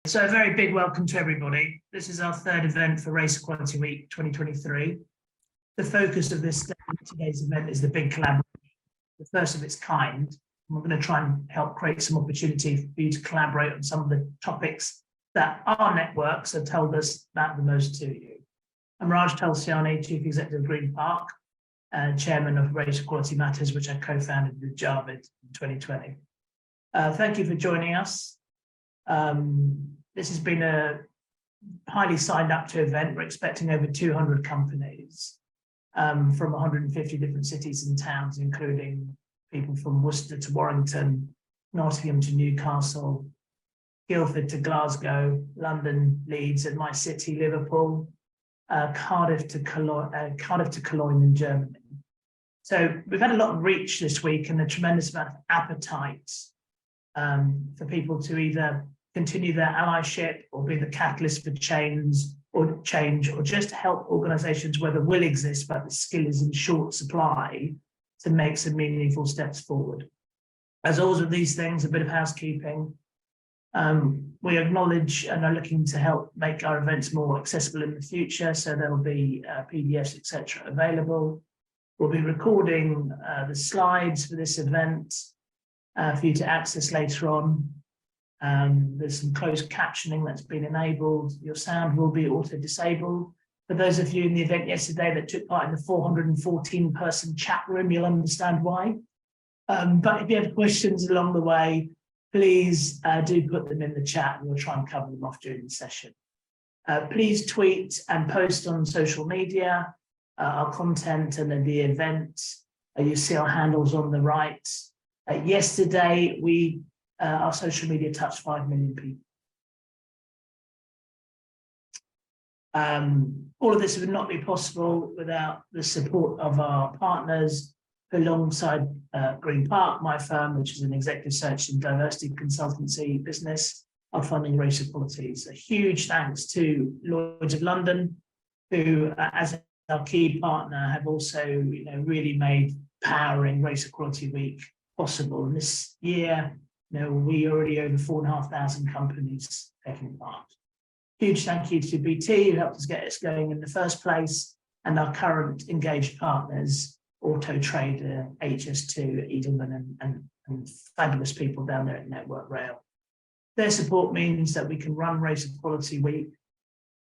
So a very big welcome to everybody. This is our third event for Race Equality Week 2023. The focus of today's event is the big collaboration, the first of its kind. And we're going to try and help create some opportunity for you to collaborate on some of the topics that our networks have told us matter the most to you. I'm Raj Tulsiani, Chief Executive of Green Park, and Chairman of Race Equality Matters, which I co-founded with Javid in 2020. Thank you for joining us. This has been a highly signed up to event. We're expecting over 200 companies from 150 different cities and towns, including people from Worcester to Warrington, Nottingham to Newcastle, Guildford to Glasgow, London, Leeds, and my city, Liverpool, Cardiff to Cologne in Germany. So we've had a lot of reach this week and a tremendous amount of appetite for people to either continue their allyship or be the catalyst for change or just help organizations where the will exists but the skill is in short supply to make some meaningful steps forward. As always with these things, a bit of housekeeping. We acknowledge and are looking to help make our events more accessible in the future, so there will be PDFs, etc. available. We'll be recording the slides for this event for you to access later on. There's some closed captioning that's been enabled. Your sound will be auto-disabled. For those of you in the event yesterday that took part in the 414-person chat room, you'll understand why. But if you have questions along the way, please do put them in the chat and we'll try and cover them off during the session. Please tweet and post on social media our content and then the event. You see our handles on the right. Yesterday, our social media touched 5 million people. All of this would not be possible without the support of our partners, alongside Green Park, my firm, which is an executive search and diversity consultancy business, are funding race equalities. A huge thanks to Lloyd's of London, who, as our key partner, have also really made powering Race Equality Week possible. And this year, we already over 4,500 companies taking part. Huge thank you to BT, who helped us get us going in the first place, and our current engaged partners, Auto Trader, HS2, Edelman, and fabulous people down there at Network Rail. Their support means that we can run Race Equality Week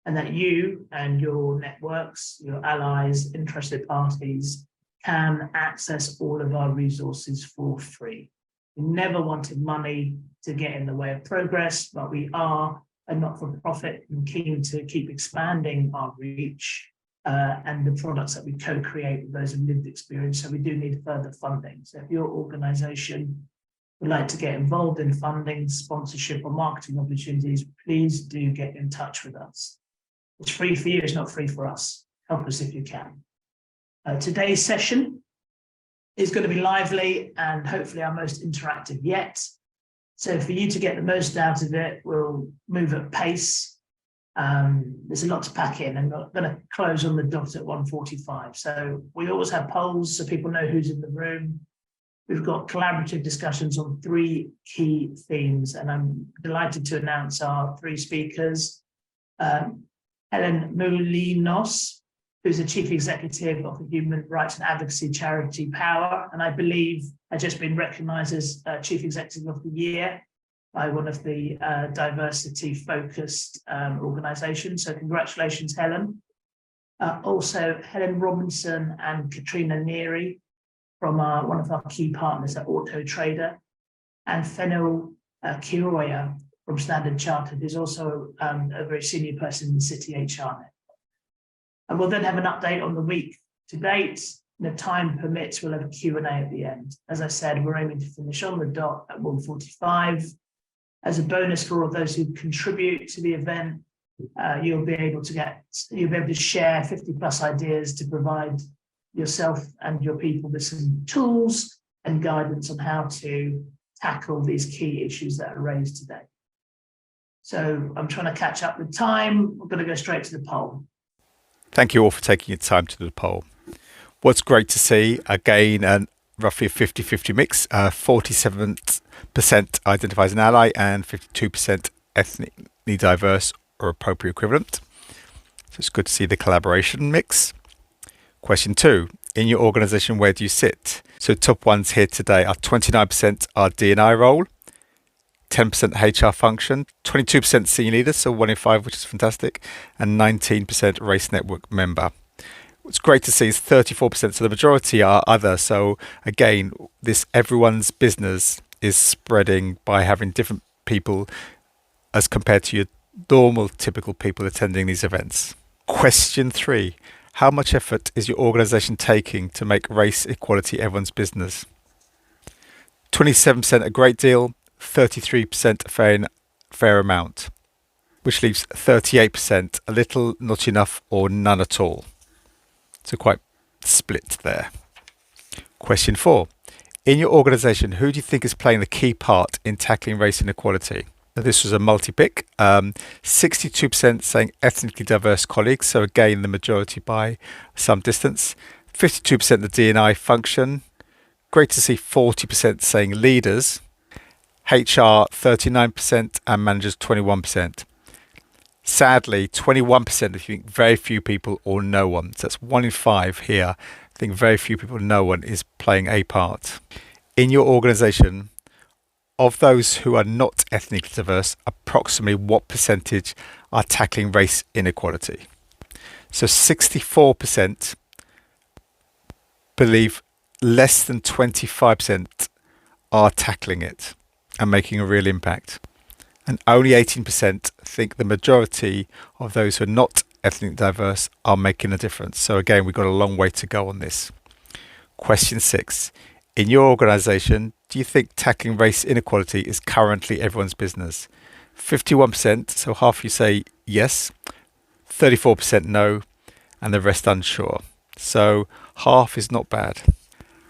and that you and your networks, your allies, interested parties can access all of our resources for free. We never wanted money to get in the way of progress, but we are a not-for-profit and keen to keep expanding our reach and the products that we co-create with those with lived experience. So we do need further funding. So if your organization would like to get involved in funding, sponsorship, or marketing opportunities, please do get in touch with us. It's free for you, it's not free for us. Help us if you can. Today's session is going to be lively and hopefully our most interactive yet. So for you to get the most out of it, we'll move at pace. There's a lot to pack in and we're going to close on the dot at 1:45. So we always have polls so people know who's in the room. We've got collaborative discussions on 3 key themes, and I'm delighted to announce our 3 speakers. Helen Moulinos, who's the Chief Executive of the human rights and advocacy charity POhWER, and I believe has just been recognised as Chief Executive of the Year by one of the diversity-focused organisations. So congratulations, Helen. Also, Helen Robinson and Katrina Neary from one of our key partners at Auto Trader, and Fenil Khiroya from Standard Chartered, who's also a very senior person in the City HR Net. And we'll then have an update on the week to date. If time permits, we'll have a Q&A at the end. As I said, we're aiming to finish on the dot at 1:45. As a bonus for all those who contribute to the event, you'll be able to share 50+ ideas to provide yourself and your people with some tools and guidance on how to tackle these key issues that are raised today. So I'm trying to catch up with time. We're going to go straight to the poll. Thank you all for taking your time to do the poll. What's great to see, again, roughly a 50-50 mix, 47% identify as an ally and 52% ethnic ethnically diverse or appropriate equivalent. So it's good to see the collaboration mix. Question 2, in your organisation, where do you sit? So top ones here today are 29% are D&I role, 10% HR function, 22% senior leaders, so 1 in 5, which is fantastic, and 19% race network member. What's great to see is 34%, so the majority are other. So again, this everyone's business is spreading by having different people as compared to your normal, typical people attending these events. Question 3. How much effort is your organisation taking to make race equality everyone's business? 27% a great deal, 33% a fair amount, which leaves 38% a little, not enough, or none at all. So quite split there. Question 4. In your organisation, who do you think is playing the key part in tackling race inequality? Now, this was a multi-pick. 62% saying ethnically diverse colleagues, so again the majority by some distance. 52% the D&I function. Great to see 40% saying leaders. HR 39% and managers 21%. Sadly, 21% if you think very few people or no one. So that's 1 in 5 here. I think very few people, no one is playing a part. In your organisation, of those who are not ethnically diverse, approximately what percentage are tackling race inequality? So 64% believe less than 25% are tackling it and making a real impact. And only 18% think the majority of those who are not ethnically diverse are making a difference. So again, we've got a long way to go on this. Question 6. In your organisation, do you think tackling race inequality is currently everyone's business? 51%, so half you say yes, 34% no, and the rest unsure. So half is not bad.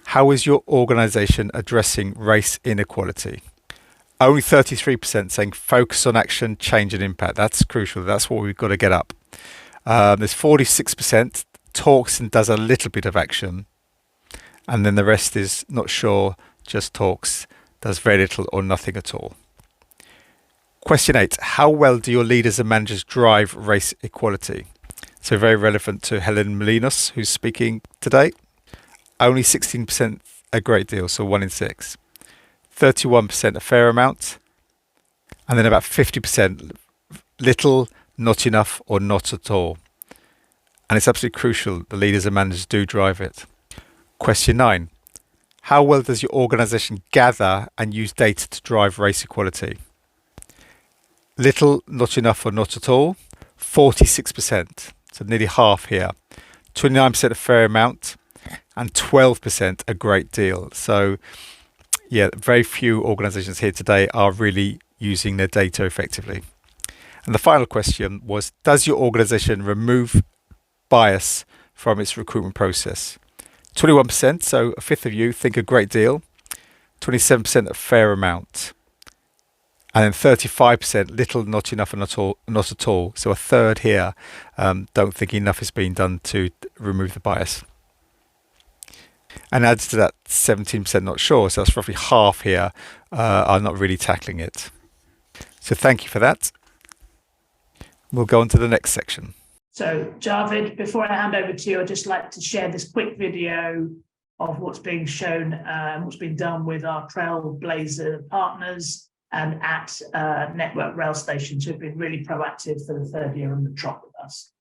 How is your organisation addressing race inequality? Only 33% saying focus on action, change and impact. That's crucial. That's what we've got to get up. There's 46% talks and does a little bit of action. And then the rest is not sure, just talks, does very little or nothing at all. Question 8. How well do your leaders and managers drive race equality? So very relevant to Helen Moulinos, who's speaking today. Only 16% a great deal, so 1 in 6. 31% a fair amount, and then about 50% little, not enough, or not at all. And it's absolutely crucial the leaders and managers do drive it. Question 9. How well does your organisation gather and use data to drive race equality? Little, not enough, or not at all. 46%, so nearly half here. 29% a fair amount, and 12% a great deal. So yeah, very few organisations here today are really using their data effectively. And the final question was, does your organisation remove bias from its recruitment process? 21%, so a fifth of you think a great deal. 27% a fair amount. And then 35% little, not enough, and not at all. So a third here don't think enough is being done to remove the bias. And adds to that 17% not sure, so that's roughly half here are not really tackling it. So thank you for that. We'll go on to the next section. So Javid, before I hand over to you, I'd just like to share this quick video of what's being shown and what's been done with our Trailblazer partners and at Network Rail Stations, who've been really proactive for the 3rd year on the trot with us.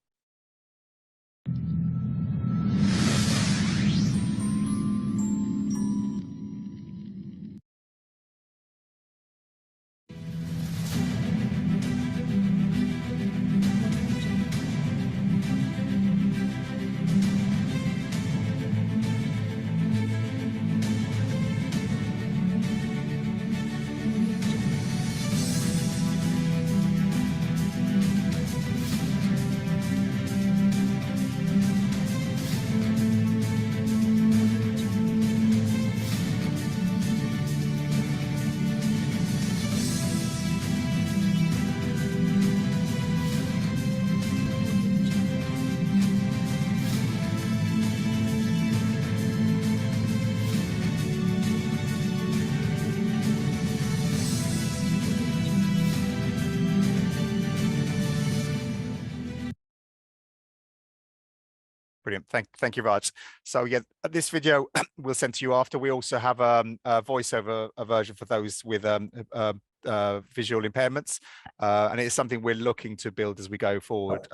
Brilliant. Thank you, Raj. So yeah, this video we'll send to you after. We also have a voiceover version for those with visual impairments, and it is something we're looking to build as we go forward.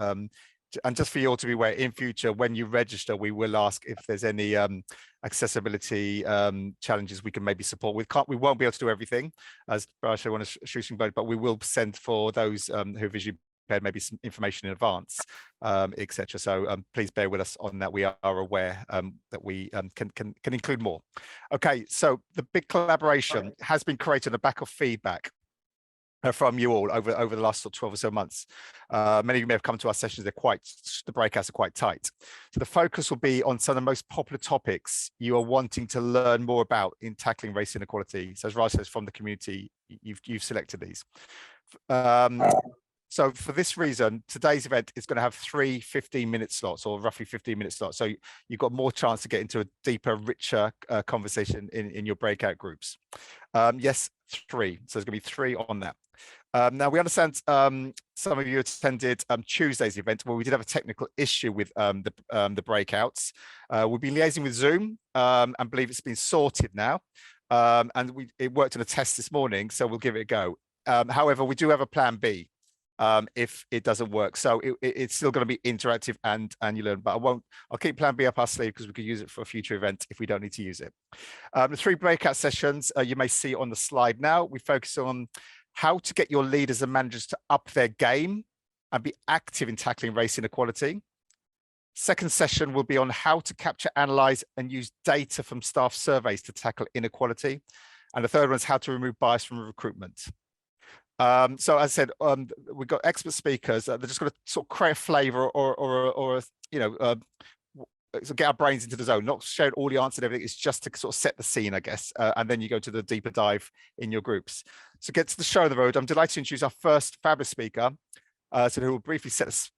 And just for you all to be aware, in future, when you register, we will ask if there's any accessibility challenges we can maybe support with. We won't be able to do everything, as Raj want to shooting boat, but we will send for those who are visually impaired maybe some information in advance, etc. So please bear with us on that. We are aware that we can include more. Okay, so the big collaboration has been created on the back of feedback from you all over the last 12 or so months. Many of you may have come to our sessions. The breakouts are quite tight. So the focus will be on some of the most popular topics you are wanting to learn more about in tackling race inequality. So as Raj says, from the community, you've selected these. So for this reason, today's event is going to have 3 15-minute slots, or roughly 15-minute slots. So you've got more chance to get into a deeper, richer conversation in your breakout groups. Yes, 3. So there's going to be 3 on that. Now, we understand some of you attended Tuesday's event, where we did have a technical issue with the breakouts. We've been liaising with Zoom and believe it's been sorted now. And it worked on a test this morning, so we'll give it a go. However, we do have a plan B if it doesn't work. So it's still going to be interactive and you learn, but I'll keep plan B up our sleeve because we could use it for a future event if we don't need to use it. The 3 breakout sessions you may see on the slide now. We focus on how to get your leaders and managers to up their game and be active in tackling race inequality. Second session will be on how to capture, analyze, and use data from staff surveys to tackle inequality. And the third one is how to remove bias from recruitment. So as I said, we've got expert speakers. They're just going to sort of create a flavor or so get our brains into the zone, not share all the answers and everything. It's just to sort of set the scene, I guess. And then you go to the deeper dive in your groups. So get to the show on the road. I'm delighted to introduce our first fabulous speaker, who will briefly set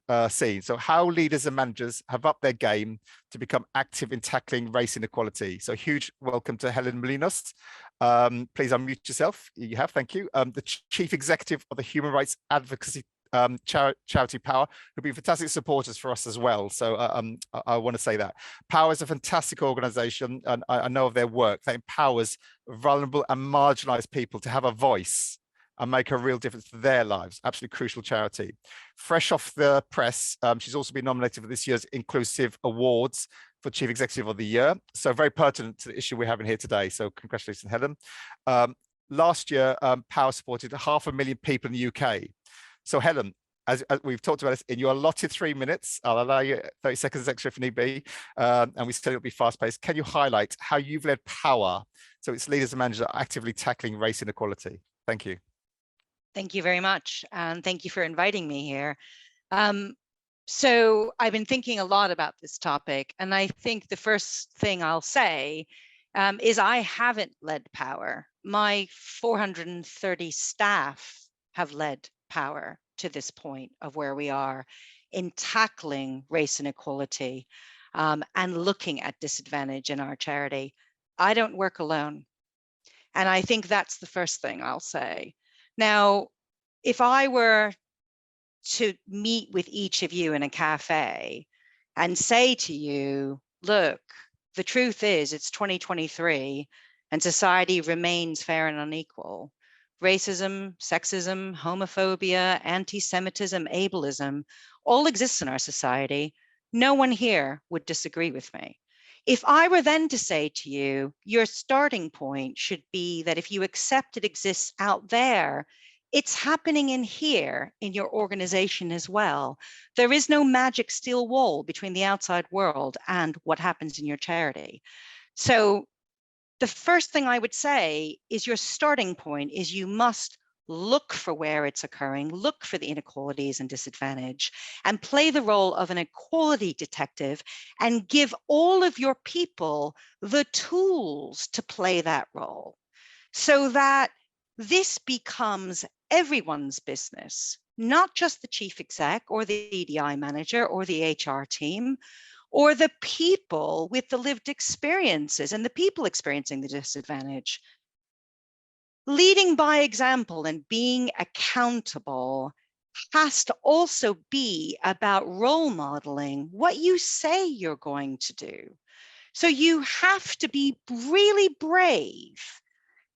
the scene. So how leaders and managers have upped their game to become active in tackling race inequality. So huge welcome to Helen Moulinos. Please unmute yourself. You have, thank you. The Chief Executive of the Human Rights Advocacy charity POhWER, who've been fantastic supporters for us as well. So I want to say that POhWER is a fantastic organization, and I know of their work that empowers vulnerable and marginalized people to have a voice and make a real difference to their lives. Absolutely crucial charity. Fresh off the press, she's also been nominated for this year's Inclusive Awards for Chief Executive of the Year. So very pertinent to the issue we're having here today. So congratulations, Helen. Last year, POhWER supported 500,000 people in the UK. So Helen, as we've talked about this, in your allotted 3 minutes, I'll allow you 30 seconds extra if need be, and we said it'll be fast-paced. Can you highlight how you've led POhWER, so its leaders and managers are actively tackling race inequality? Thank you. Thank you very much, and thank you for inviting me here. So I've been thinking a lot about this topic, and I think the first thing I'll say is I haven't led POhWER. My 430 staff have led POhWER to this point of where we are in tackling race inequality and looking at disadvantage in our charity. I don't work alone, and I think that's the first thing I'll say. Now, if I were to meet with each of you in a cafe and say to you, look, the truth is it's 2023 and society remains fair and unequal. Racism, sexism, homophobia, anti-Semitism, ableism, all exists in our society. No one here would disagree with me. If I were then to say to you, your starting point should be that if you accept it exists out there, it's happening in here in your organization as well. There is no magic steel wall between the outside world and what happens in your charity. So the first thing I would say is your starting point is you must look for where it's occurring, look for the inequalities and disadvantage, and play the role of an equality detective and give all of your people the tools to play that role so that this becomes everyone's business, not just the chief exec or the EDI manager or the HR team, or the people with the lived experiences and the people experiencing the disadvantage. Leading by example and being accountable has to also be about role modeling what you say you're going to do. So you have to be really brave.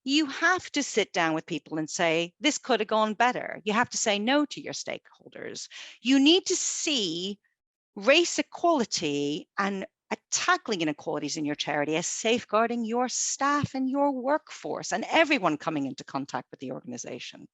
You have to sit down with people and say, this could have gone better. You have to say no to your stakeholders. You need to see race equality and tackling inequalities in your charity as safeguarding your staff and your workforce and everyone coming into contact with the organization.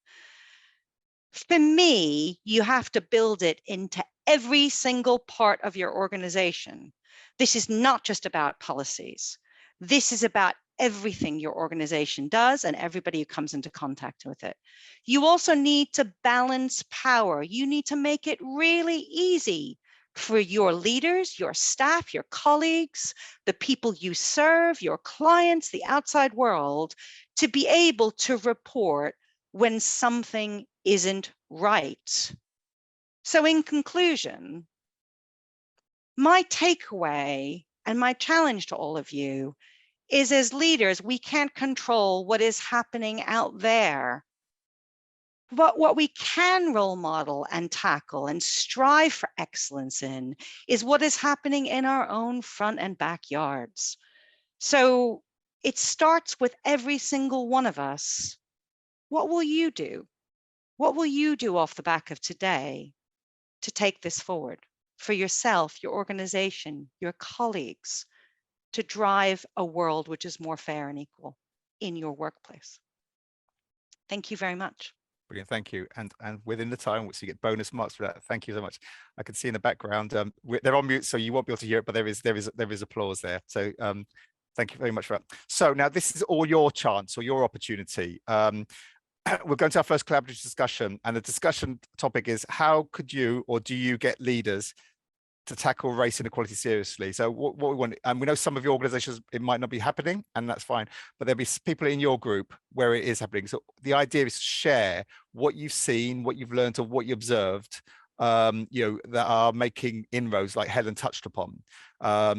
For me, you have to build it into every single part of your organization. This is not just about policies. This is about everything your organization does and everybody who comes into contact with it. You also need to balance power. You need to make it really easy for your leaders, your staff, your colleagues, the people you serve, your clients, the outside world, to be able to report when something isn't right. So in conclusion, my takeaway and my challenge to all of you is, as leaders, we can't control what is happening out there. But what we can role model and tackle and strive for excellence in is what is happening in our own front and backyards. So it starts with every single one of us. What will you do? What will you do off the back of today to take this forward for yourself, your organization, your colleagues, to drive a world which is more fair and equal in your workplace? Thank you very much. Brilliant, thank you. And within the time, which you get bonus marks for that. Thank you so much. I can see in the background, they're on mute, so you won't be able to hear it, but there is applause there. So thank you very much for that. So now this is all your chance or your opportunity. We're going to our first collaborative discussion, and the discussion topic is, how could you or do you get leaders to tackle race inequality seriously? So what we want, and we know some of your organizations, it might not be happening, and that's fine, but there'll be people in your group where it is happening. So the idea is to share what you've seen, what you've learned, or what you observed, that are making inroads, like Helen touched upon.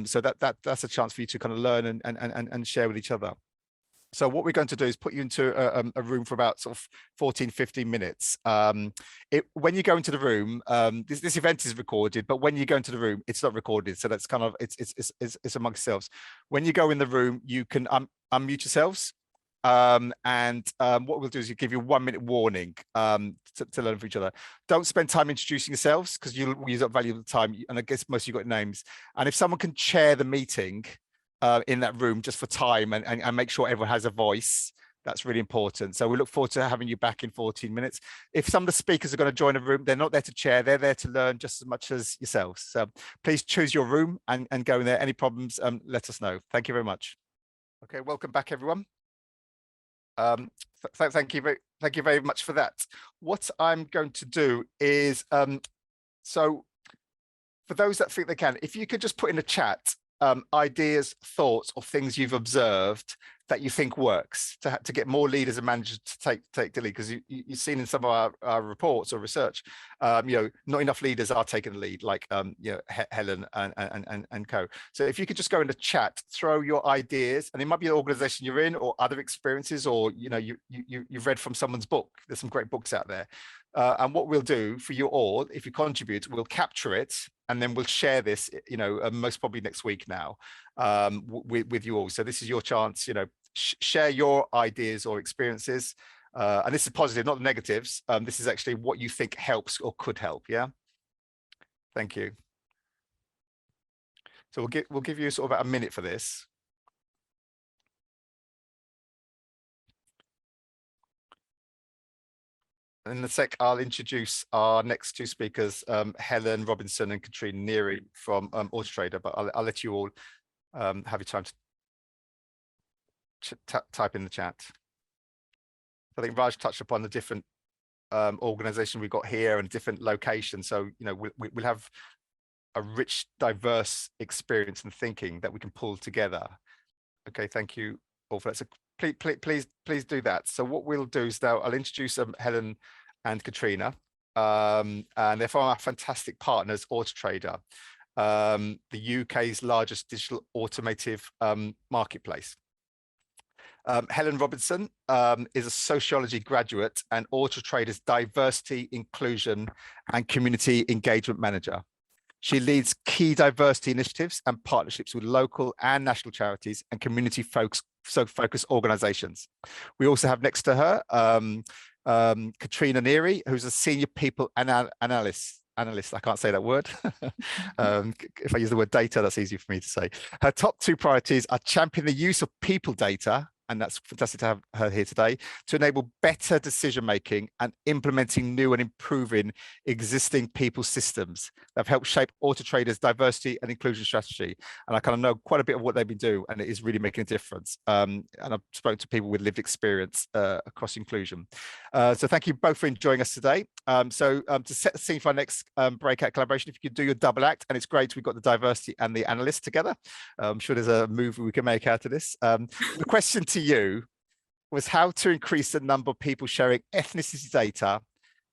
So that's a chance for you to kind of learn and share with each other. So what we're going to do is put you into a room for about sort of 14, 15 minutes. When you go into the room, this event is recorded, but when you go into the room, it's not recorded. So that's kind of, it's amongst yourselves. When you go in the room, you can unmute yourselves. What we'll do is you give you a 1 minute warning to learn from each other. Don't spend time introducing yourselves, because you'll use up valuable time. And I guess most of you got names. And if someone can chair the meeting, in that room just for time and make sure everyone has a voice, that's really important. So we look forward to having you back in 14 minutes. If some of the speakers are going to join a room, they're not there to chair, they're there to learn just as much as yourselves. So please choose your room and go in there. Any problems, let us know. Thank you very much. Okay, welcome back, everyone. Thank you very much for that. What I'm going to do is, so for those that think they can, if you could just put in the chat ideas, thoughts, or things you've observed that you think works to get more leaders and managers to take the lead, because you've seen in some of our reports or research, not enough leaders are taking the lead, like Helen and co. So if you could just go in the chat, throw your ideas, and it might be an organization you're in or other experiences, or you've read from someone's book. There's some great books out there. And what we'll do for you all, if you contribute, we'll capture it, and then we'll share this, most probably next week now, with you all. So this is your chance, share your ideas or experiences. And this is positive, not the negatives. This is actually what you think helps or could help. Yeah. Thank you. So we'll give you sort of about a minute for this. In a sec, I'll introduce our next two speakers, Helen Robinson and Katrina Neary from Auto Trader, but I'll let you all have your time to type in the chat. I think Raj touched upon the different organization we've got here and different locations. So, we'll have a rich, diverse experience and thinking that we can pull together. Okay, thank you all for that. So please do that. So what we'll do is now I'll introduce Helen and Katrina, and they're from our fantastic partners, Auto Trader, the UK's largest digital automotive marketplace. Helen Robinson is a sociology graduate and Auto Trader's diversity, inclusion, and community engagement manager. She leads key diversity initiatives and partnerships with local and national charities and community focused organizations. We also have next to her Katrina Neary, who's a senior people analyst. I can't say that word. If I use the word data, that's easy for me to say. Her top two priorities are champion the use of people data, and that's fantastic to have her here today, to enable better decision making and implementing new and improving existing people systems that have helped shape Auto Trader's diversity and inclusion strategy. And I kind of know quite a bit of what they've been doing, and it is really making a difference. And I've spoken to people with lived experience across inclusion. So thank you both for joining us today. To set the scene for our next breakout collaboration, if you could do your double act, and it's great we've got the diversity and the analyst together. I'm sure there's a movie we can make out of this. The question to you was how to increase the number of people sharing ethnicity data,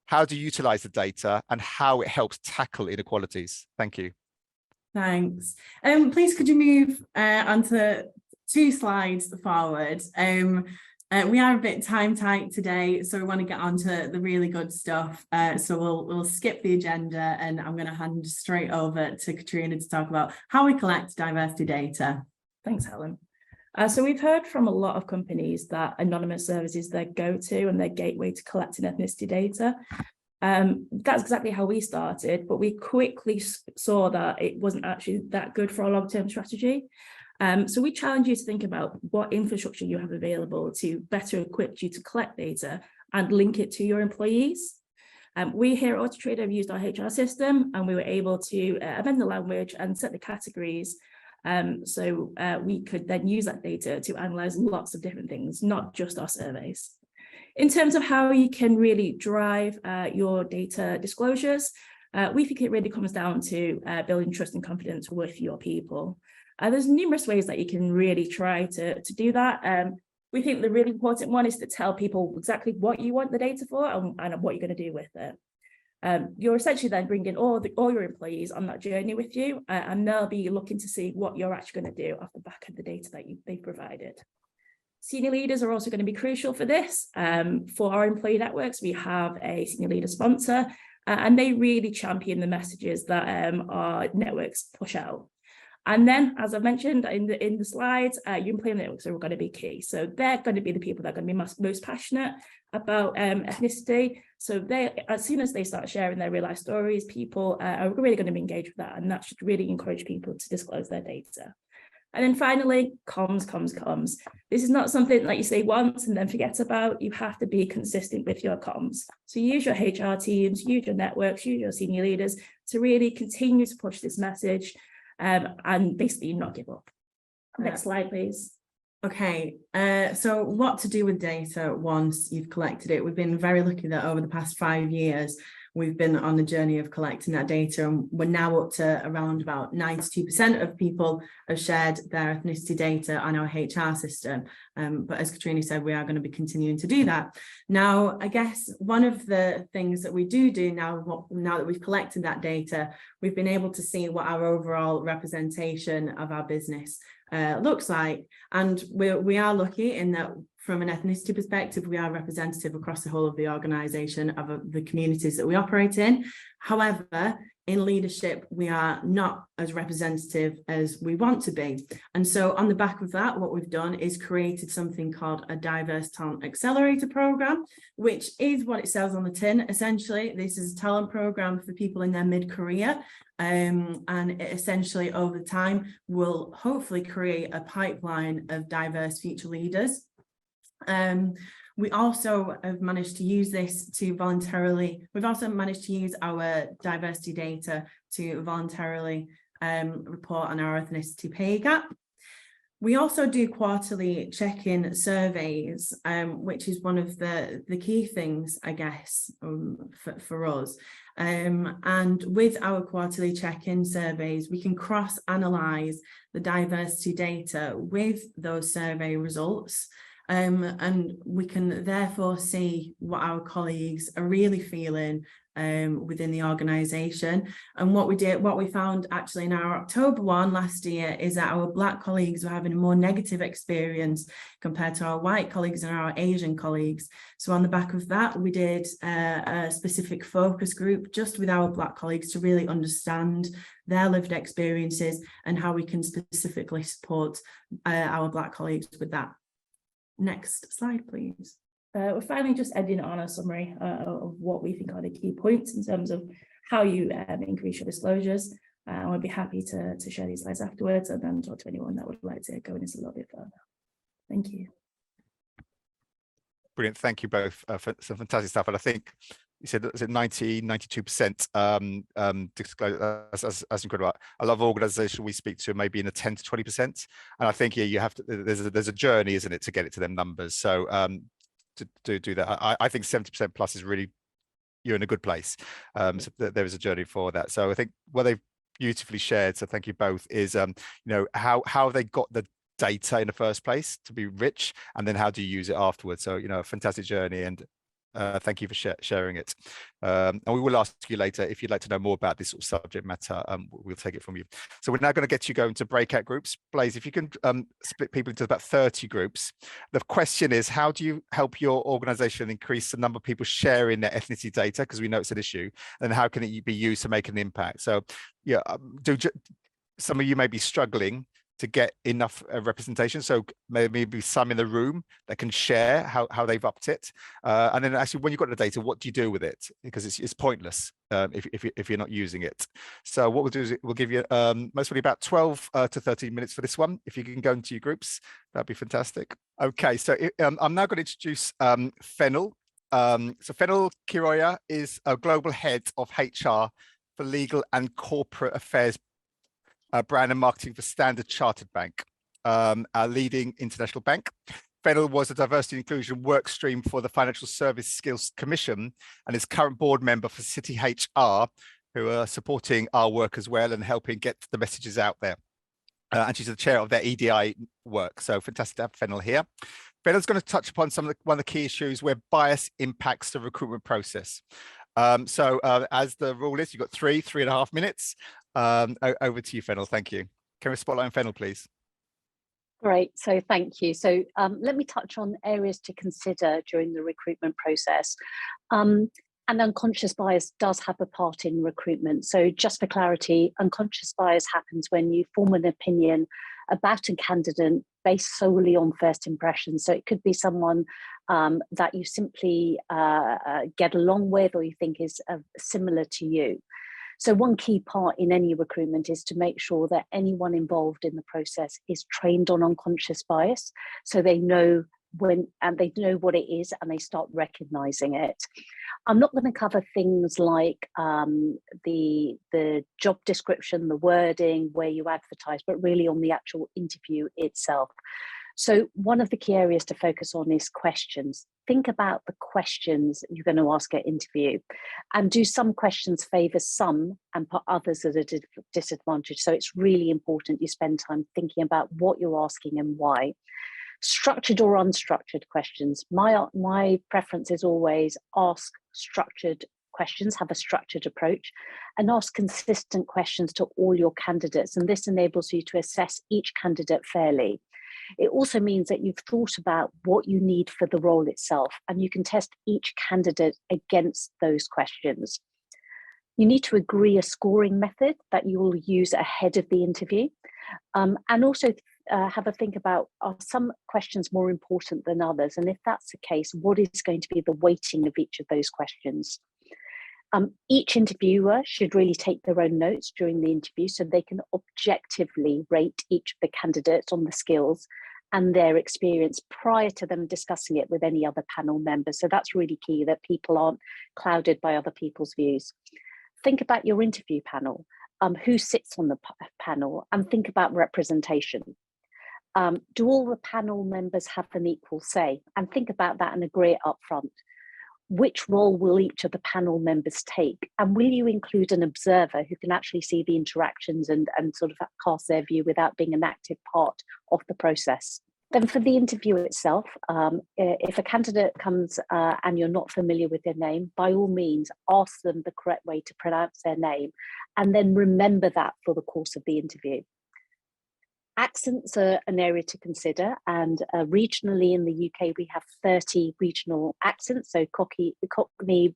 how to utilize the data, and how it helps tackle inequalities. Thank you. Thanks. Please could you move onto 2 slides forward? We are a bit time tight today, so we want to get on to the really good stuff. So we'll skip the agenda, and I'm going to hand straight over to Katrina to talk about how we collect diversity data. Thanks, Helen. So we've heard from a lot of companies that anonymous service is their go-to and their gateway to collecting ethnicity data. That's exactly how we started, but we quickly saw that it wasn't actually that good for our long-term strategy. So we challenge you to think about what infrastructure you have available to better equip you to collect data and link it to your employees. We here at Auto Trader have used our HR system, and we were able to amend the language and set the categories. So we could then use that data to analyze lots of different things, not just our surveys. In terms of how you can really drive your data disclosures, we think it really comes down to building trust and confidence with your people. There's numerous ways that you can really try to do that. We think the really important one is to tell people exactly what you want the data for and what you're going to do with it. You're essentially then bringing all your employees on that journey with you, and they'll be looking to see what you're actually going to do off the back of the data that they've provided. Senior leaders are also going to be crucial for this. For our employee networks, we have a senior leader sponsor, and they really champion the messages that our networks push out. And then, as I mentioned in the slides, your employee networks are going to be key. So they're going to be the people that are going to be most passionate about ethnicity. So as soon as they start sharing their real life stories, people are really going to be engaged with that, and that should really encourage people to disclose their data. And then finally, comms. This is not something that you say once and then forget about. You have to be consistent with your comms. So use your HR teams, use your networks, use your senior leaders to really continue to push this message and basically not give up. Next slide, please. Okay, so what to do with data once you've collected it? We've been very lucky that over the past 5 years, we've been on the journey of collecting that data, and we're now up to around about 92% of people have shared their ethnicity data on our HR system. But as Katrina said, we are going to be continuing to do that. Now, I guess one of the things that we do now that we've collected that data, we've been able to see what our overall representation of our business looks like. And we are lucky in that from an ethnicity perspective, we are representative across the whole of the organisation of the communities that we operate in. However, in leadership, we are not as representative as we want to be. And so on the back of that, what we've done is created something called a Diverse Talent Accelerator Programme, which is what it says on the tin. Essentially, this is a talent programme for people in their mid-career. And it essentially over time will hopefully create a pipeline of diverse future leaders. We also have managed to use this to voluntarily, we've also managed to use our diversity data to voluntarily report on our ethnicity pay gap. We also do quarterly check-in surveys, which is one of the key things, I guess, for us. And with our quarterly check-in surveys, we can cross-analyse the diversity data with those survey results. And we can therefore see what our colleagues are really feeling within the organisation. And what we found actually in our October one last year is that our Black colleagues were having a more negative experience compared to our white colleagues and our Asian colleagues. So on the back of that, we did a specific focus group just with our Black colleagues to really understand their lived experiences and how we can specifically support our Black colleagues with that. Next slide, please. We're finally just ending on a summary of what we think are the key points in terms of how you increase your disclosures. I'd be happy to share these slides afterwards and then talk to anyone that would like to go in this a little bit further. Thank you. Brilliant. Thank you both for some fantastic stuff. And I think you said, is it 92% disclosure? That's incredible. A lot of organizations we speak to maybe in the 10 to 20%. And I think, yeah, you have to, there's a journey, isn't it, to get it to them numbers. So to do that, I think 70% plus is really, you're in a good place. So there is a journey for that. So I think what they've beautifully shared, so thank you both, is you know, how they got the data in the first place to be rich, and then how do you use it afterwards. So, you know, a fantastic journey, and thank you for sharing it. And we will ask you later if you'd like to know more about this sort of subject matter. We'll take it from you. So we're now going to get you going to breakout groups. Blaze, if you can split people into about 30 groups. The question is, how do you help your organization increase the number of people sharing their ethnicity data, because we know it's an issue, and how can it be used to make an impact? So yeah, some of you may be struggling to get enough representation, so maybe some in the room that can share how they've upped it, and then actually when you've got the data, what do you do with it? Because it's pointless if you're not using it. So what we'll do is we'll give you most probably about 12 to 13 minutes for this one. If you can go into your groups, that'd be fantastic. Okay, so I'm now going to introduce Fenil. So Fenil Khiroya is a global head of HR for legal and corporate affairs, brand and marketing for Standard Chartered Bank, our leading international bank. Fenil was a diversity and inclusion work stream for the Financial Service Skills Commission and is current board member for City HR, who are supporting our work as well and helping get the messages out there. And she's the chair of their EDI work. So fantastic to have Fenil here. Fenil's going to touch upon one of the key issues where bias impacts the recruitment process. As the rule is, you've got 3.5 minutes. Over to you, Fenil. Thank you. Can we spotlight on Fenil, please? Great. So thank you. So let me touch on areas to consider during the recruitment process. And unconscious bias does have a part in recruitment. So just for clarity, unconscious bias happens when you form an opinion about a candidate based solely on first impressions. So it could be someone that you simply get along with, or you think is similar to you. So one key part in any recruitment is to make sure that anyone involved in the process is trained on unconscious bias, so they know they know what it is and they start recognizing it. I'm not going to cover things like the job description, the wording, where you advertise, but really on the actual interview itself. So one of the key areas to focus on is questions. Think about the questions you're going to ask at interview, and do some questions favour some and put others at a disadvantage. So it's really important you spend time thinking about what you're asking and why. Structured or unstructured questions. My preference is always ask structured questions, have a structured approach, and ask consistent questions to all your candidates. And this enables you to assess each candidate fairly. It also means that you've thought about what you need for the role itself, and you can test each candidate against those questions. You need to agree a scoring method that you will use ahead of the interview, and also have a think about, are some questions more important than others? And if that's the case, what is going to be the weighting of each of those questions? Each interviewer should really take their own notes during the interview so they can objectively rate each of the candidates on the skills and their experience prior to them discussing it with any other panel members. So that's really key, that people aren't clouded by other people's views. Think about your interview panel, who sits on the panel, and think about representation. Do all the panel members have an equal say? And think about that and agree it up front. Which role will each of the panel members take? And will you include an observer who can actually see the interactions and sort of cast their view without being an active part of the process? Then for the interview itself, if a candidate comes and you're not familiar with their name, by all means, ask them the correct way to pronounce their name, and then remember that for the course of the interview. Accents are an area to consider, and regionally in the UK, we have 30 regional accents, so Cockney,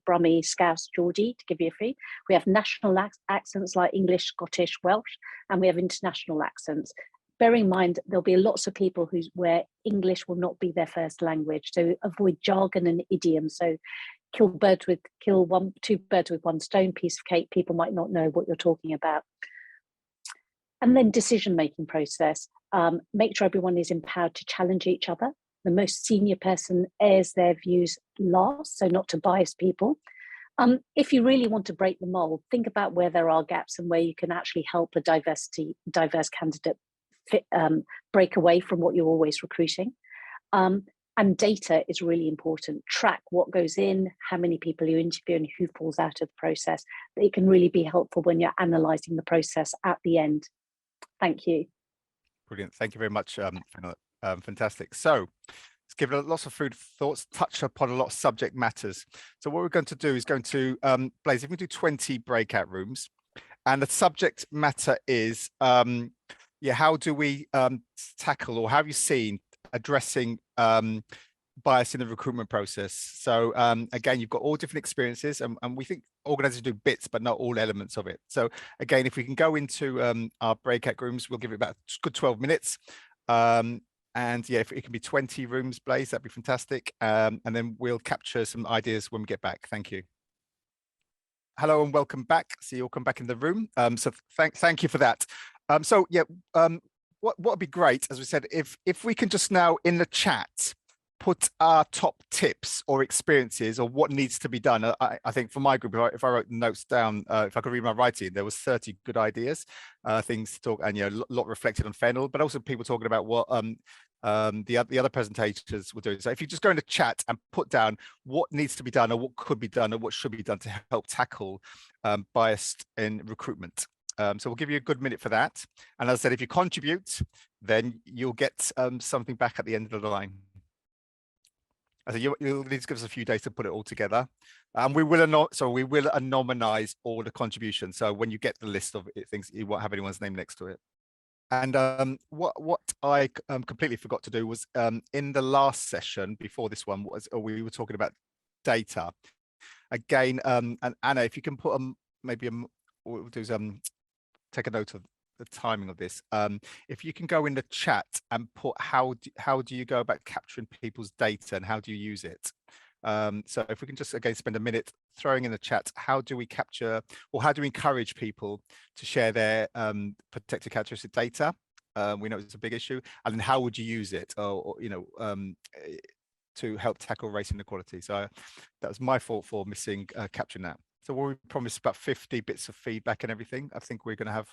Brummie, Scouse, Geordie, to give you a few. We have national accents like English, Scottish, Welsh, and we have international accents. Bear in mind, there'll be lots of people where English will not be their first language, so avoid jargon and idioms. So two birds with one stone, piece of cake, people might not know what you're talking about. And then decision-making process. Make sure everyone is empowered to challenge each other. The most senior person airs their views last, so not to bias people. If you really want to break the mold, think about where there are gaps and where you can actually help a diverse candidate break away from what you're always recruiting. And data is really important. Track what goes in, how many people you interview, and who falls out of the process. It can really be helpful when you're analysing the process at the end. Thank you. Brilliant. Thank you very much, Fenil. Fantastic. So it's given lots of food for thoughts, touched upon a lot of subject matters. So what we're going to do is Blaise, if we do 20 breakout rooms, and the subject matter is, how do we tackle, or have you seen addressing bias in the recruitment process? So again, you've got all different experiences, and we think organizers do bits, but not all elements of it. So again, if we can go into our breakout rooms, we'll give it about a good 12 minutes. And yeah, if it can be 20 rooms, Blaise, that'd be fantastic. And then we'll capture some ideas when we get back. Thank you. Hello and welcome back. So you'll come back in the room. So thank you for that. What would be great, as we said, if we can just now in the chat put our top tips or experiences or what needs to be done. I think for my group, if I wrote notes down, if I could read my writing, there was 30 good ideas, things to talk, and a lot reflected on Fenil, but also people talking about what the other presentators were doing. So if you just go in the chat and put down what needs to be done or what could be done or what should be done to help tackle bias in recruitment. So we'll give you a good minute for that. And as I said, if you contribute, then you'll get something back at the end of the line. So you'll need to give us a few days to put it all together. And we will anonymize all the contributions. So when you get the list of things, you won't have anyone's name next to it. And what I completely forgot to do was in the last session before this one, we were talking about data. Again, and Anna, if you can put what we'll do is take a note of the timing of this. If you can go in the chat and put how do you go about capturing people's data and how do you use it? So if we can just again spend a minute throwing in the chat, how do we capture or how do we encourage people to share their protected characteristic data? We know it's a big issue, and then how would you use it, or to help tackle race inequality? So that was my fault for missing capturing that. So we promised about 50 bits of feedback and everything. I think we're going to have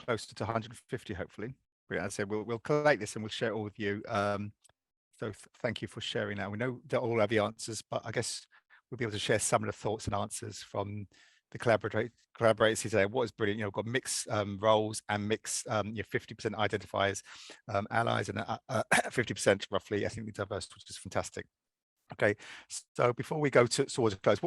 closer to 150, hopefully. As I said, we'll collate this and we'll share it all with you. So thank you for sharing that. We know don't all have the answers, but I guess we'll be able to share some of the thoughts and answers from the collaborators today. What is brilliant, we've got mixed roles and mixed 50% identifiers, allies, and 50% roughly ethnically diverse, which is fantastic. Okay, so before we go towards a close,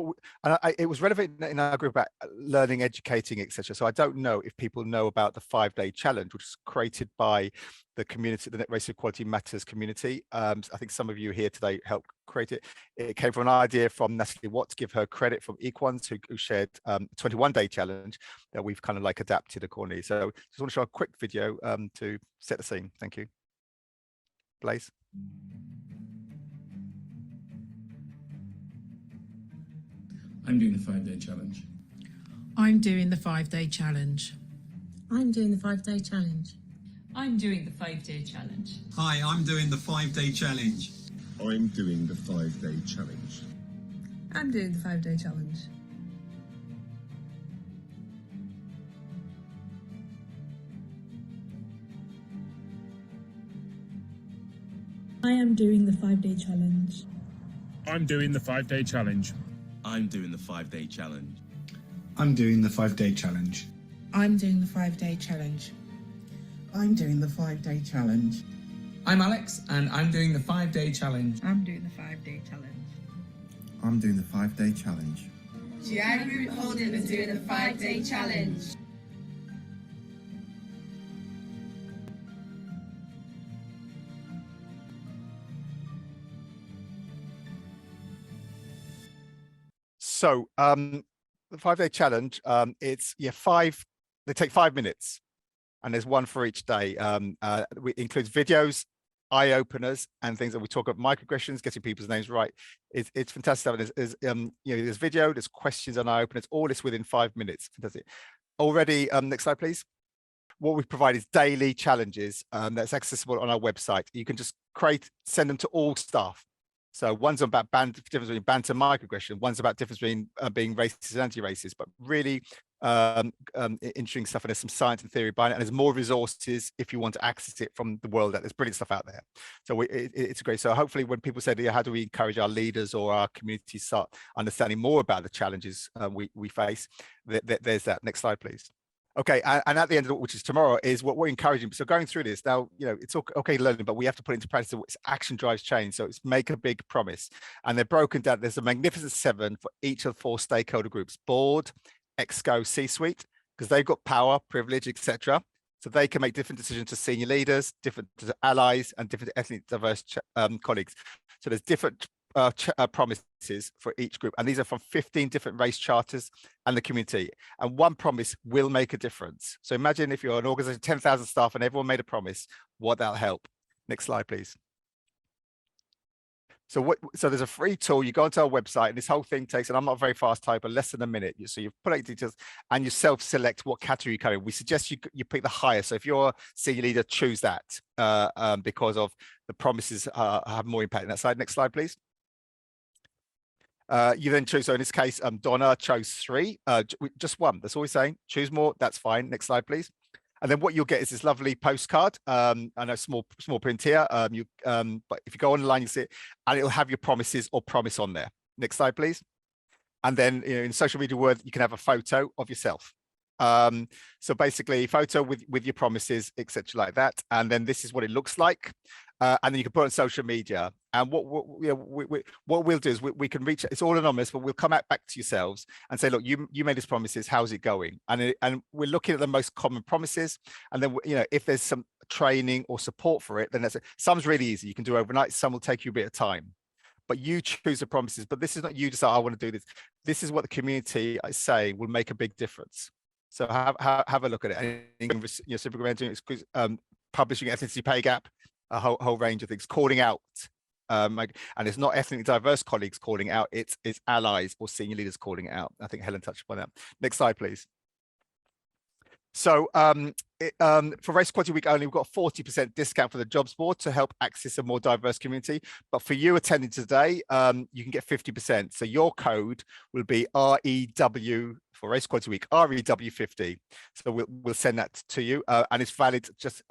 it was relevant in our group about learning, educating, etc. So I don't know if people know about the 5-day challenge, which was created by the community, the Race Equality Matters community. I think some of you here today helped create it. It came from an idea from Natalie Watt, to give her credit, from Equans, who shared a 21-day challenge that we've kind of like adapted accordingly. So just want to show a quick video to set the scene. Thank you. Blaise. I'm doing the 5-day challenge. I'm doing the 5-day challenge. I'm doing the 5-day challenge. I'm doing the 5-day challenge. Hi, I'm doing the 5-day challenge. I'm doing the 5-day challenge. I'm doing the 5-day challenge. I am doing the 5-day challenge. I'm doing the 5-day challenge. I'm doing the 5-day challenge. I'm doing the 5-day challenge. I'm doing the 5-day challenge. I'm doing the 5-day challenge. I'm Alex, and I'm doing the 5-day challenge. I'm doing the 5-day challenge. I'm doing the 5-day challenge. GI Group Holding is doing the 5-day challenge. So the 5-day challenge, it's they take 5 minutes, and there's one for each day. It includes videos, eye openers, and things that we talk about, microaggressions, getting people's names right. It's fantastic. There's video, there's questions and eye openers, all this within 5 minutes. Fantastic. Already, next slide, please. What we provide is daily challenges that's accessible on our website. You can just send them to all staff. So one's about difference between banter and microaggression. One's about difference between being racist and anti-racist, but really interesting stuff. And there's some science and theory behind it. And there's more resources if you want to access it from the world. There's brilliant stuff out there. So it's great. So hopefully when people say, how do we encourage our leaders or our community start understanding more about the challenges we face, there's that. Next slide, please. Okay, and at the end of it, which is tomorrow, is what we're encouraging. So going through this now, it's okay learning, but we have to put it into practice. It's action drives change. So it's make a big promise, and they're broken down. There's a magnificent 7 for each of the 4 stakeholder groups: board, exco, C-suite, because they've got power, privilege, etc. So they can make different decisions to senior leaders, different to allies, and different ethnic diverse colleagues. So there's different promises for each group, and these are from 15 different race charters and the community, and one promise will make a difference. So imagine if you're an organization, 10,000 staff, and everyone made a promise, what that'll help. Next slide, please. So there's a free tool. You go onto our website, and this whole thing takes, and I'm not a very fast typer, less than a minute. So you put out details and you self-select what category you come in. We suggest you pick the highest. So if you're a senior leader, choose that because of the promises have more impact. That slide. Next slide, please. You then choose, so in this case, Donna chose 3, just 1. That's all we're saying. Choose more, that's fine. Next slide, please. And then what you'll get is this lovely postcard. I know small print here, but if you go online, you see it, and it'll have your promises or promise on there. Next slide, please. And then in social media world, you can have a photo of yourself. So basically, photo with your promises, etc., like that. And then this is what it looks like. And then you can put it on social media. And what we'll do is we can reach, it's all anonymous, but we'll come back to yourselves and say, look, you made these promises, how's it going? And we're looking at the most common promises. And then, if there's some training or support for it, then that's it. Some's really easy. You can do overnight. Some will take you a bit of time. But you choose the promises. But this is not you decide, I want to do this. This is what the community is saying will make a big difference. So have a look at it. And publishing ethnicity pay gap, a whole range of things, calling out. And it's not ethnically diverse colleagues calling out, it's allies or senior leaders calling it out. I think Helen touched upon that. Next slide, please. So for Race Equality Week only, we've got a 40% discount for the jobs board to help access a more diverse community. But for you attending today, you can get 50%. So your code will be REW for Race Equality Week, REW50. So we'll send that to you, and it's valid. Just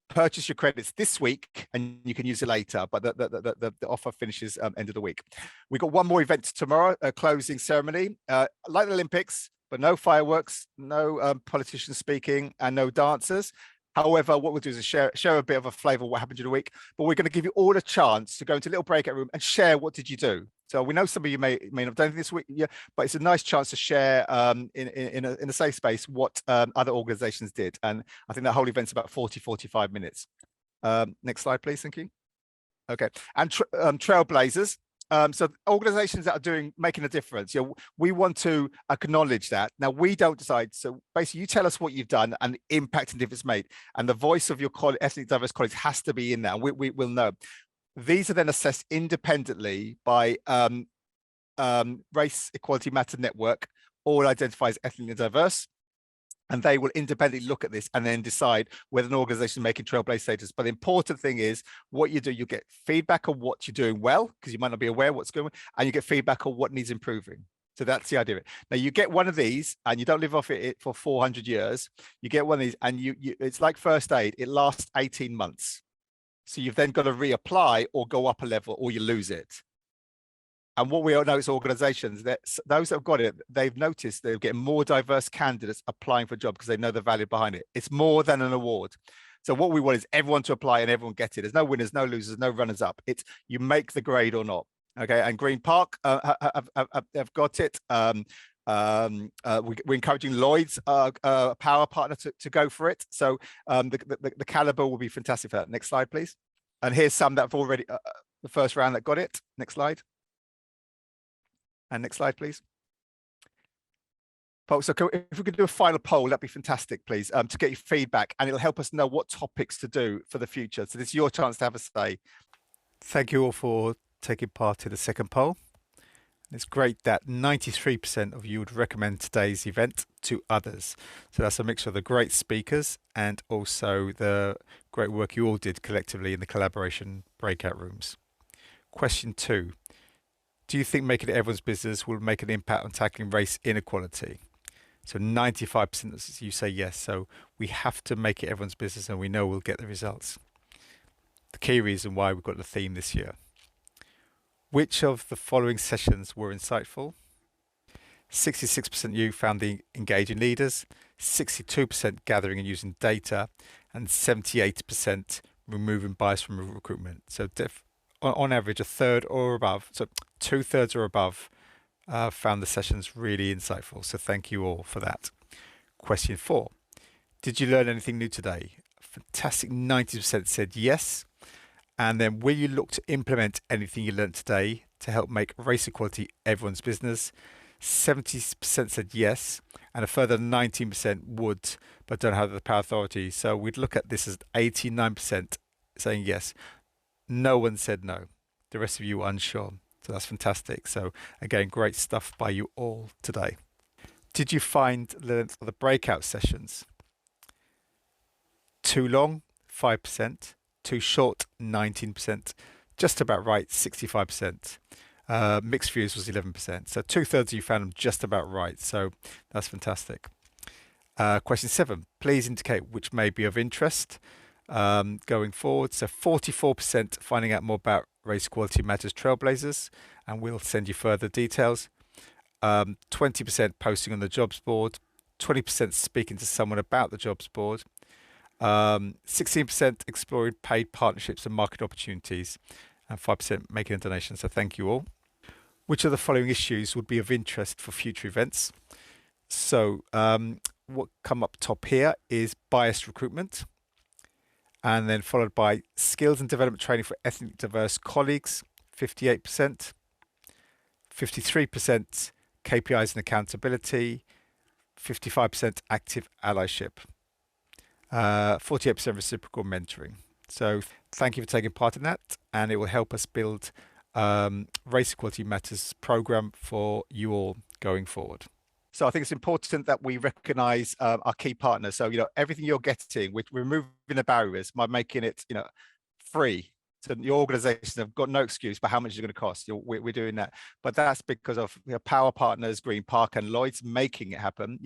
purchase your credits this week and you can use it later, but the offer finishes end of the week. We've got one more event tomorrow, a closing ceremony, like the Olympics, but no fireworks, no politicians speaking, and no dancers. However, what we'll do is share a bit of a flavour of what happened during the week, but we're going to give you all a chance to go into a little breakout room and share what did you do. So we know some of you may not have done anything this week, but it's a nice chance to share in a safe space what other organisations did. And I think that whole event's about 45 minutes. Next slide, please. Thank you. Okay, and trailblazers. So organizations that are making a difference, we want to acknowledge that. Now, we don't decide. So basically, you tell us what you've done and the impact and difference made. And the voice of your ethnic diverse colleagues has to be in there. And we will know. These are then assessed independently by Race Equality Matter Network, all identifies ethnically diverse. And they will independently look at this and then decide whether an organization is making trailblaze status. But the important thing is what you do, you get feedback on what you're doing well, because you might not be aware of what's going on, and you get feedback on what needs improving. So that's the idea of it. Now you get one of these and you don't live off it for 400 years. You get one of these and it's like first aid. It lasts 18 months. So you've then got to reapply or go up a level or you lose it. And what we all know is organizations that those that have got it, they've noticed they're getting more diverse candidates applying for a job because they know the value behind it. It's more than an award. So what we want is everyone to apply and everyone get it. There's no winners, no losers, no runners up. It's you make the grade or not. Okay, and Green Park have got it. We're encouraging Lloyd's power partner to go for it. So the caliber will be fantastic for that. Next slide, please. And here's some that have already the first round that got it. Next slide. And next slide, please. So if we could do a final poll, that'd be fantastic, please, to get your feedback, and it'll help us know what topics to do for the future. So this is your chance to have a say. Thank you all for taking part in the second poll. It's great that 93% of you would recommend today's event to others. So that's a mixture of the great speakers and also the great work you all did collectively in the collaboration breakout rooms. Question 2. Do you think making it everyone's business will make an impact on tackling race inequality? So 95% of you say yes. So we have to make it everyone's business, and we know we'll get the results. The key reason why we've got the theme this year. Which of the following sessions were insightful? 66% you found the engaging leaders, 62% gathering and using data, and 78% removing bias from recruitment. So on average, a third or above, so 2/3 or above found the sessions really insightful. So thank you all for that. Question 4. Did you learn anything new today? Fantastic, 90% said yes. And then will you look to implement anything you learned today to help make race equality everyone's business? 70% said yes, and a further 19% would, but don't have the power authority. So we'd look at this as 89% saying yes. No one said no. The rest of you were unsure. So that's fantastic. So again, great stuff by you all today. Did you find the length of the breakout sessions too long? 5%. Too short? 19%. Just about right? 65%. Mixed views was 11%. So 2/3 of you found them just about right. So that's fantastic. Question 7. Please indicate which may be of interest going forward. So 44% finding out more about Race Equality Matters Trailblazers, and we'll send you further details. 20% posting on the jobs board, 20% speaking to someone about the jobs board, 16% exploring paid partnerships and market opportunities, and 5% making a donation. So thank you all. Which of the following issues would be of interest for future events? So what come up top here is biased recruitment, and then followed by skills and development training for ethnically diverse colleagues, 58%, 53% KPIs and accountability, 55% active allyship, 48% reciprocal mentoring. So thank you for taking part in that, and it will help us build Race Equality Matters program for you all going forward. So I think it's important that we recognise our key partners. So, everything you're getting, we're removing the barriers by making it, free. So your organisations have got no excuse for how much it's going to cost. We're doing that, but that's because of power partners, Green Park and Lloyd's making it happen.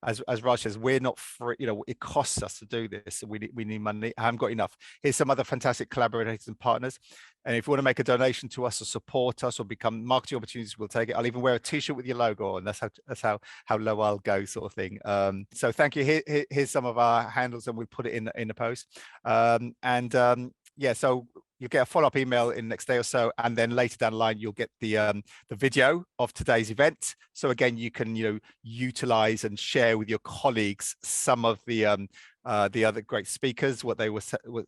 As Raj says, we're not free. It costs us to do this. So we need money. I haven't got enough. Here's some other fantastic collaborators and partners. And if you want to make a donation to us or support us or become marketing opportunities, we'll take it. I'll even wear a T-shirt with your logo on. That's how low I'll go, sort of thing. So thank you. Here's some of our handles, and we'll put it in the post. Yeah, so you'll get a follow-up email in the next day or so, and then later down the line you'll get the video of today's event. So again, you can utilize and share with your colleagues some of the other great speakers, what they were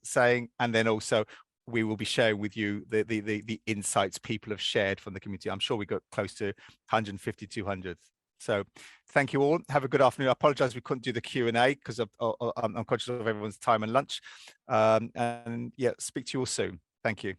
saying, and then also we will be sharing with you the insights people have shared from the community. I'm sure we got close to 150, 200. So thank you all. Have a good afternoon. I apologize we couldn't do the Q&A because I'm conscious of everyone's time and lunch. And yeah, speak to you all soon. Thank you.